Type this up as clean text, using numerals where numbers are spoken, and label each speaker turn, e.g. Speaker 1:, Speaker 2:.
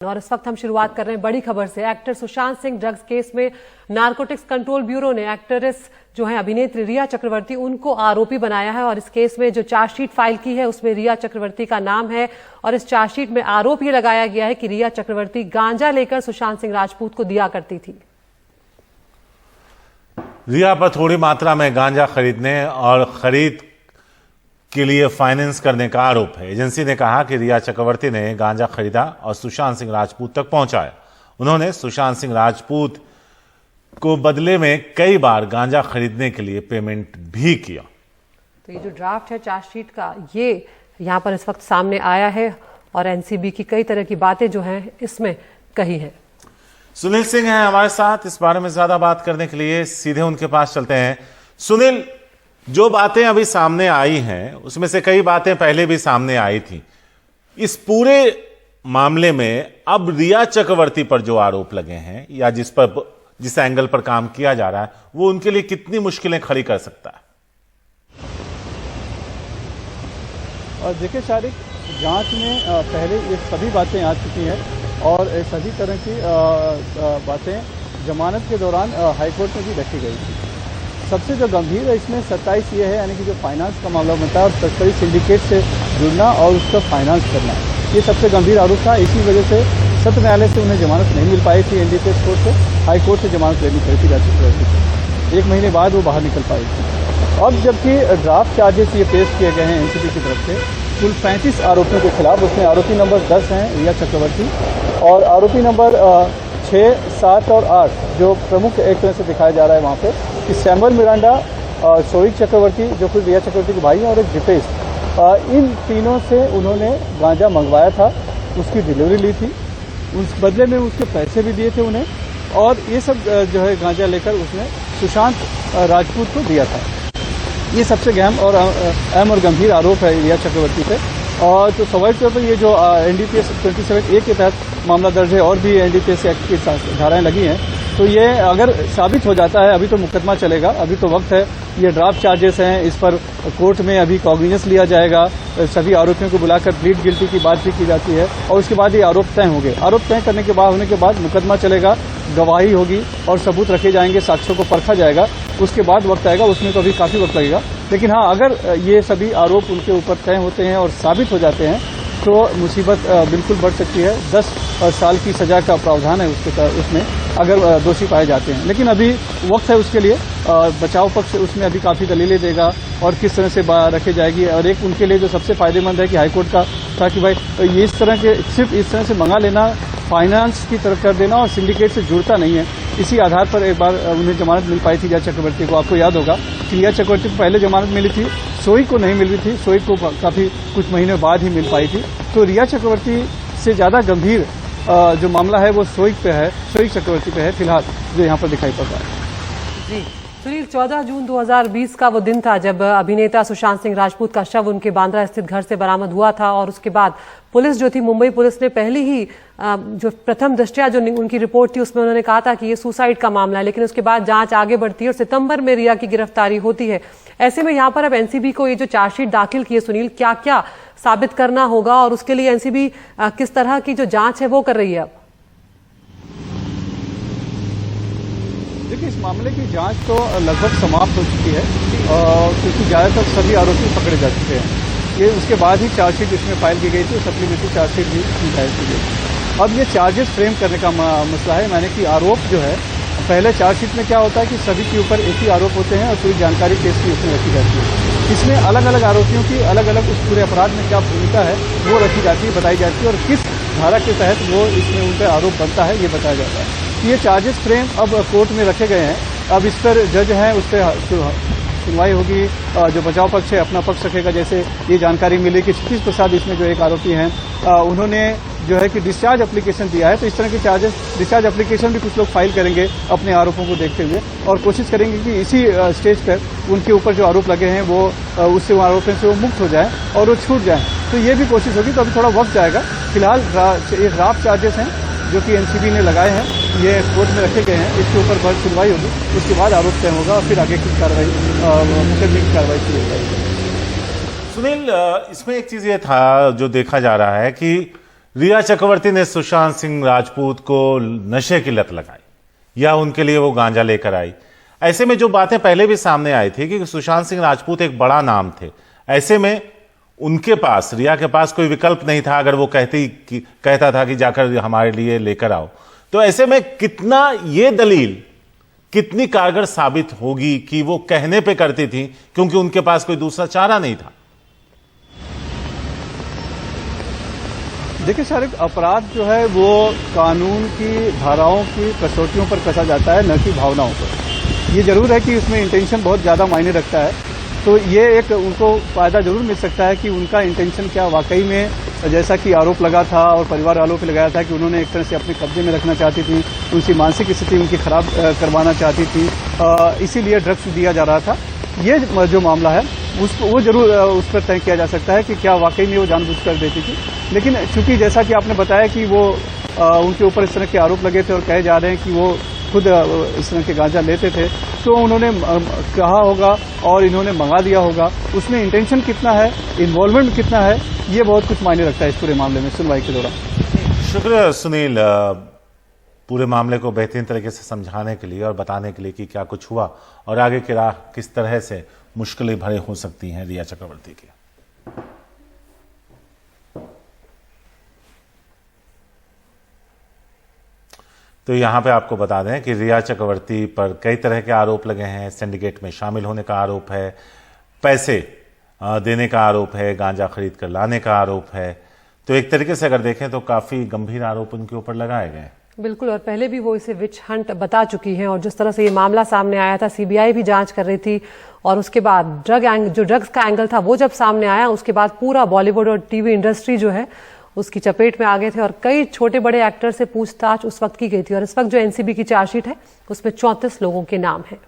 Speaker 1: और इस वक्त हम शुरुआत कर रहे हैं बड़ी खबर से। Actor Sushant Singh drugs case में नारकोटिक्स कंट्रोल ब्यूरो ने एक्ट्रेस जो है अभिनेत्री रिया चक्रवर्ती उनको आरोपी बनाया है और इस केस में जो चार्जशीट फाइल की है उसमें रिया चक्रवर्ती का नाम है और इस चार्जशीट में आरोप ये लगाया गया है कि रिया चक्रवर्ती गांजा लेकर सुशांत सिंह राजपूत को दिया करती थी।
Speaker 2: रिया पर थोड़ी मात्रा में गांजा खरीदने और खरीद के लिए फाइनेंस करने का आरोप है। एजेंसी ने कहा कि रिया चक्रवर्ती ने गांजा खरीदा और सुशांत सिंह राजपूत तक पहुंचाया। उन्होंने सुशांत सिंह राजपूत को बदले में कई बार गांजा खरीदने के लिए पेमेंट भी किया।
Speaker 1: तो ये जो ड्राफ्ट है चार्जशीट का ये यहाँ पर इस वक्त सामने आया है और एनसीबी की कई तरह की बातें जो हैं इसमें कही है।
Speaker 2: सुनील सिंह हैं हमारे साथ इस बारे में ज्यादा बात करने के लिए, सीधे उनके पास चलते हैं। सुनील, जो बातें अभी सामने आई हैं उसमें से कई बातें पहले भी सामने आई थी। इस पूरे मामले में अब रिया चक्रवर्ती पर जो आरोप लगे हैं या जिस एंगल पर काम किया जा रहा है वो उनके लिए कितनी मुश्किलें खड़ी कर सकता है?
Speaker 3: और देखिए शारिक, जांच में पहले ये सभी बातें आ चुकी हैं और सभी तरह की बातें जमानत के दौरान हाईकोर्ट में भी रखी गई थी। सबसे जो गंभीर है इसमें 27 ये है, यानी कि जो फाइनेंस का मामला बनता है और तस्करी सिंडिकेट से जुड़ना और उसका फाइनेंस करना, ये सबसे गंभीर आरोप था। इसी वजह से सत्र न्यायालय से उन्हें जमानत नहीं मिल पाई थी। एनडीपीएस कोर्ट से हाई कोर्ट से जमानत लेनी पड़ी थी जांच 1 महीने बाद वो बाहर निकल पाई थी। अब जबकि ड्राफ्ट चार्जेस ये पेश किए गए हैं एनसीबी की तरफ से कुल 35 आरोपियों के खिलाफ, उसमें आरोपी नंबर 10 हैं रिया चक्रवर्ती और आरोपी नंबर 6, 7 और 8 जो प्रमुख एक तरह से दिखाया जा रहा है वहाँ पे कि सैमुअल मिरांडा, शोइक चक्रवर्ती जो कि रिया चक्रवर्ती के भाई हैं और एक दीपेश, इन तीनों से उन्होंने गांजा मंगवाया था, उसकी डिलीवरी ली थी, उस बदले में उसके पैसे भी दिए थे उन्हें और ये सब जो है गांजा लेकर उसने सुशांत राजपूत को दिया था। ये सबसे अहम और गंभीर आरोप है रिया चक्रवर्ती पे। और तो स्वाभाविक तौर पर ये जो एनडीपीएस 27A के तहत मामला दर्ज है और भी एनडीपीएस एक्ट की धाराएं लगी हैं, तो ये अगर साबित हो जाता है, अभी तो मुकदमा चलेगा, अभी तो वक्त है, ये ड्राफ्ट चार्जेस हैं, इस पर कोर्ट में अभी कॉग्निजेंस लिया जाएगा, सभी आरोपियों को बुलाकर प्लीड गिल्टी की बात भी की जाती है और उसके बाद ये आरोप तय होंगे। आरोप तय करने के बाद होने के बाद मुकदमा चलेगा, गवाही होगी और सबूत रखे जाएंगे, साक्ष्यों को परखा जाएगा, उसके बाद वक्त आएगा, उसमें तो अभी काफी वक्त लगेगा। लेकिन हाँ, अगर ये सभी आरोप उनके ऊपर तय होते हैं और साबित हो जाते हैं तो मुसीबत बिल्कुल बढ़ सकती है। 10 साल की सजा का प्रावधान है उसमें अगर दोषी पाए जाते हैं। लेकिन अभी वक्त है उसके लिए, बचाव पक्ष उसमें अभी काफ़ी दलीलें देगा और किस तरह से रखी जाएगी। और एक उनके लिए जो सबसे फायदेमंद है कि हाईकोर्ट का था कि भाई ये इस तरह के सिर्फ इस तरह से मंगा लेना, फाइनेंस की तरफ कर देना और सिंडिकेट से जुड़ता नहीं है। इसी आधार पर एक बार उन्हें जमानत मिल पाई थी रिया चक्रवर्ती को। आपको याद होगा कि रिया चक्रवर्ती को पहले जमानत मिली थी, शोइक को नहीं मिल रही थी, शोइक को काफ़ी कुछ महीने बाद ही मिल पाई थी। तो रिया चक्रवर्ती से ज़्यादा गंभीर जो मामला है वो शोइक चक्रवर्ती पे है फिलहाल, जो यहाँ पर दिखाई पड़ रहा है।
Speaker 1: जी सुनील, 14 जून 2020 का वो दिन था जब अभिनेता सुशांत सिंह राजपूत का शव उनके बांद्रा स्थित घर से बरामद हुआ था और उसके बाद पुलिस जो थी, मुंबई पुलिस ने पहली ही जो प्रथम दृष्टया जो उनकी रिपोर्ट थी उसमें उन्होंने कहा था कि ये सुसाइड का मामला है। लेकिन उसके बाद जांच आगे बढ़ती है और सितंबर में रिया की गिरफ्तारी होती है। ऐसे में यहाँ पर अब एनसीबी को ये जो चार्जशीट दाखिल की है सुनील, क्या क्या साबित करना होगा और उसके लिए एनसीबी किस तरह की जो जांच है वो कर रही है? अब
Speaker 3: देखिए, इस मामले की जांच तो लगभग समाप्त हो चुकी है क्योंकि ज़्यादातर सभी आरोपी पकड़े जा चुके हैं। ये उसके बाद ही चार्जशीट इसमें फाइल की गई थी, सप्लीमेंट्री चार्जशीट भी फाइल की गई। अब ये चार्जेस फ्रेम करने का मसला है, मैंने कि आरोप जो है, पहले चार्जशीट में क्या होता है कि सभी के ऊपर एक ही आरोप होते हैं और पूरी जानकारी केस की उसमें रखी जाती है। इसमें अलग अलग आरोपियों की अलग अलग उस पूरे अपराध में क्या भूमिका है वो रखी जाती है, बताई जाती है और किस धारा के तहत वो इसमें उन पर आरोप बनता है ये बताया जाता है। ये चार्जेस फ्रेम अब कोर्ट में रखे गए हैं। अब इस पर जज हैं, उस पर सुनवाई होगी। जो बचाव पक्ष है अपना पक्ष रखेगा। जैसे ये जानकारी मिली कि क्षितिज प्रसाद इसमें जो एक आरोपी हैं, उन्होंने जो है कि डिस्चार्ज एप्लीकेशन दिया है, तो इस तरह के चार्जेस डिस्चार्ज एप्लीकेशन भी कुछ लोग फाइल करेंगे अपने आरोपों को देखते हुए और कोशिश करेंगे कि इसी स्टेज पर उनके ऊपर जो आरोप लगे हैं वो उससे आरोपों से वो मुक्त हो जाए और वो छूट जाए। तो ये भी कोशिश होगी। तो अभी थोड़ा वक्त जाएगा। फिलहाल ये ड्राफ्ट चार्जेस हैं जो कि एनसीबी ने लगाए हैं, ये कोर्ट में रखे गए हैं, इसके ऊपर बड़ी सुनवाई होगी, उसके बाद आरोप तय होगा और फिर आगे की कार्रवाई, मुकदमे की कार्रवाई शुरू हो जाएगी।
Speaker 2: सुनील, इसमें एक चीज ये था जो देखा जा रहा है कि रिया चक्रवर्ती ने सुशांत सिंह राजपूत को नशे की लत लगाई या उनके लिए वो गांजा लेकर आई। ऐसे में जो बातें पहले भी सामने आई थी कि सुशांत सिंह राजपूत एक बड़ा नाम थे, ऐसे में उनके पास, रिया के पास कोई विकल्प नहीं था अगर वो कहता था कि जाकर हमारे लिए लेकर आओ। तो ऐसे में कितना ये दलील कितनी कारगर साबित होगी कि वो कहने पे करती थी क्योंकि उनके पास कोई दूसरा चारा नहीं था।
Speaker 3: देखिए शारिक, अपराध जो है वो कानून की धाराओं की कसौटियों पर कसा जाता है, न कि भावनाओं पर। ये जरूर है कि उसमें इंटेंशन बहुत ज्यादा मायने रखता है, तो ये एक उनको फायदा जरूर मिल सकता है कि उनका इंटेंशन क्या वाकई में, जैसा कि आरोप लगा था और परिवार वालों पे लगाया था कि उन्होंने एक तरह से अपने कब्जे में रखना चाहती थी, उनकी मानसिक स्थिति उनकी खराब करवाना चाहती थी, इसीलिए ड्रग्स दिया जा रहा था। ये जो मामला है वो जरूर उस पर तय किया जा सकता है कि क्या वाकई में वो जानबूझ कर देती थी। लेकिन चूंकि जैसा कि आपने बताया कि वो उनके ऊपर इस तरह के आरोप लगे थे और कहे जा रहे हैं कि वो खुद इस तरह के गांजा लेते थे, तो उन्होंने कहा होगा और इन्होंने मंगा दिया होगा। उसमें इंटेंशन कितना है, इन्वॉल्वमेंट कितना है, ये बहुत कुछ मायने रखता है इस पूरे मामले में सुनवाई के दौरान।
Speaker 2: शुक्रिया सुनील, पूरे मामले को बेहतरीन तरीके से समझाने के लिए और बताने के लिए कि क्या कुछ हुआ और आगे की राह किस तरह से मुश्किलें भरे हो सकती हैं रिया चक्रवर्ती की। तो यहां पे आपको बता दें कि रिया चक्रवर्ती पर कई तरह के आरोप लगे हैं। सिंडिकेट में शामिल होने का आरोप है, पैसे देने का आरोप है, गांजा खरीद कर लाने का आरोप है। तो एक तरीके से अगर देखें तो काफी गंभीर आरोप उनके ऊपर लगाए गए।
Speaker 1: बिल्कुल, और पहले भी वो इसे विच हंट बता चुकी हैं, और जिस तरह से ये मामला सामने आया था, सीबीआई भी जांच कर रही थी, और उसके बाद जो ड्रग्स का एंगल था वो जब सामने आया, उसके बाद पूरा बॉलीवुड और टीवी इंडस्ट्री जो है उसकी चपेट में आ गए थे, और कई छोटे बड़े एक्टर से पूछताछ उस वक्त की गई थी। और इस वक्त जो एनसीबी की चार्जशीट है उसमें 34 लोगों के नाम हैं।